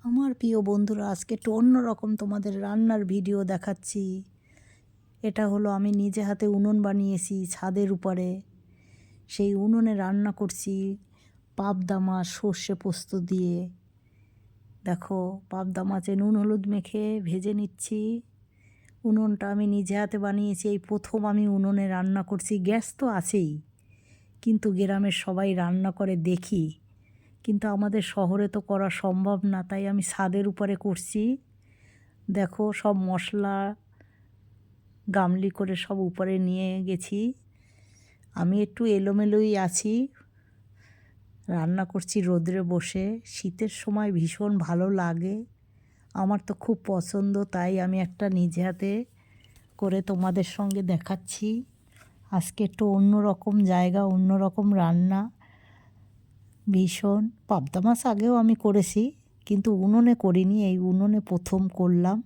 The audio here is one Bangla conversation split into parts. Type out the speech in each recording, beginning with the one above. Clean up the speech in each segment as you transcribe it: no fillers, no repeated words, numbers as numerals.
আমার প্রিয় বন্ধুরা, আজকে একটু অন্যরকম তোমাদের রান্নার ভিডিও দেখাচ্ছি। এটা হলো আমি নিজে হাতে উনুন বানিয়েছি ছাদের উপরে। সেই উনুনে রান্না করছি পাবদা মাছ সর্ষে পোস্ত দিয়ে। দেখো, পাবদা মাছে নুন হলুদ মেখে ভেজে নিচ্ছি। উনুনটা আমি নিজে হাতে বানিয়েছি, এই প্রথম আমি উনুনে রান্না করছি। গ্যাস তো আছেই, কিন্তু গ্রামের সবাই রান্না করে দেখি, কিন্তু আমাদের শহরে তো করা সম্ভব না, তাই আমি ছাদের উপরে করছি। দেখো, সব মশলা গামলি করে সব উপরে নিয়ে গেছি। আমি একটু এলোমেলোই আছি, রান্না করছি রোদ্রে বসে। শীতের সময় ভীষণ ভালো লাগে, আমার তো খুব পছন্দ, তাই আমি একটা নিজে হাতে করে তোমাদের সঙ্গে দেখাচ্ছি। আজকে একটু অন্যরকম জায়গা, অন্যরকম রান্না। ভীষণ পাবদা মাছ আগেও আমি করেছি, কিন্তু উনুনে করিনি, এই উনুনে প্রথম করলাম।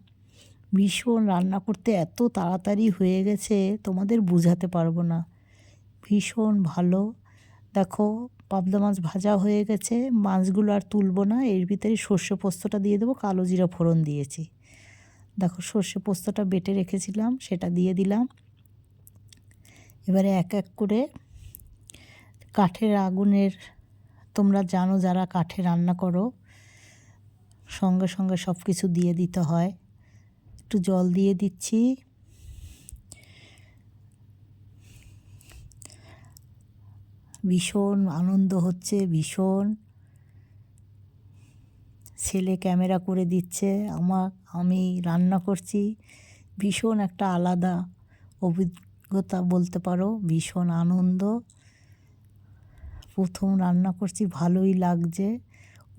ভীষণ রান্না করতে এত তাড়াতাড়ি হয়ে গেছে তোমাদের বোঝাতে পারবো না, ভীষণ ভালো। দেখো, পাবদা মাছ ভাজা হয়ে গেছে, মাছগুলো আর তুলবো না, এর ভিতরে সর্ষে পোস্তটা দিয়ে দেবো। কালো জিরা ফোড়ন দিয়েছি। দেখো, সর্ষে পোস্তটা বেটে রেখেছিলাম, সেটা দিয়ে দিলাম। এবারে এক এক করে কাঠের আগুনের, তোমরা জানো যারা কাঠে রান্না করো, সঙ্গে সঙ্গে সব কিছু দিয়ে দিতে হয়। একটু জল দিয়ে দিচ্ছি। ভীষণ আনন্দ হচ্ছে, ভীষণ। ছেলে ক্যামেরা করে দিচ্ছে আমি রান্না করছি। ভীষণ একটা আলাদা অভিজ্ঞতা বলতে পারো, ভীষণ আনন্দ। প্রথম রান্না করছি, ভালোই লাগছে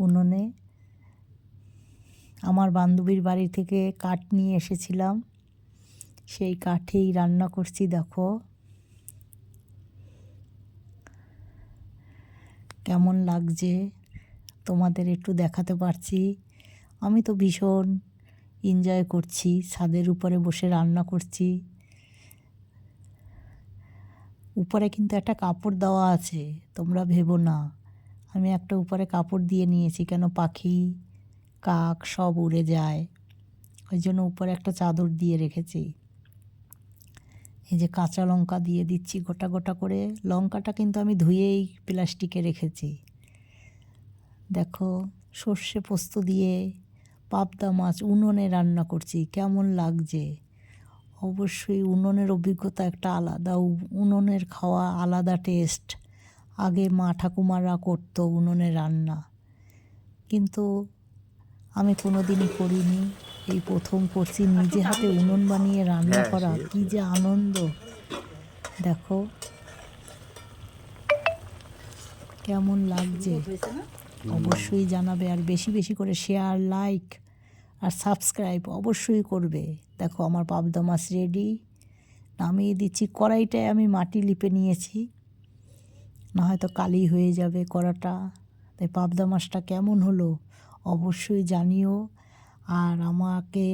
উনুনে। আমার বান্ধবীর বাড়ি থেকে কাঠ নিয়ে এসেছিলাম, সেই কাঠেই রান্না করছি। দেখো কেমন লাগছে তোমাদের একটু দেখাতে পারছি। আমি তো ভীষণ এনজয় করছি, ছাদের উপরে বসে রান্না করছি। উপরে কিন্তু একটা কাপড় দেওয়া আছে, তোমরা ভেবো না। আমি একটা উপরে কাপড় দিয়ে নিয়েছি, কেন পাখি কাক সব উড়ে যায়, ওই জন্য উপরে একটা চাদর দিয়ে রেখেছি। এই যে কাঁচা লঙ্কা দিয়ে দিচ্ছি গোটা গোটা করে। লঙ্কাটা কিন্তু আমি ধুয়েই প্লাস্টিকে রেখেছি। দেখো, সর্ষে পোস্ত দিয়ে পাবদা মাছ উনুনে রান্না করছি, কেমন লাগছে। অবশ্যই উনুনের অভিজ্ঞতা একটা আলাদা, উনুনের খাওয়া আলাদা টেস্ট। আগে মা ঠাকুমারা করতো উনুনে রান্না, কিন্তু আমি কোনো দিনই করিনি, এই প্রথম করছি। নিজে হাতে উনুন বানিয়ে রান্না করা কী যে আনন্দ। দেখো কেমন লাগছে, অবশ্যই জানাবে। আর বেশি বেশি করে শেয়ার, লাইক আর সাবস্ক্রাইব অবশ্যই করবে। দেখো, আমার পাবদা মাছ রেডি, নামিয়ে দিচ্ছি। কড়াইটায় আমি মাটি লিপে নিয়েছি, না হয়তো কালি হয়ে যাবে কড়াটা। তাই পাবদা মাছটা কেমন হলো অবশ্যই জানিও, আর আমাকে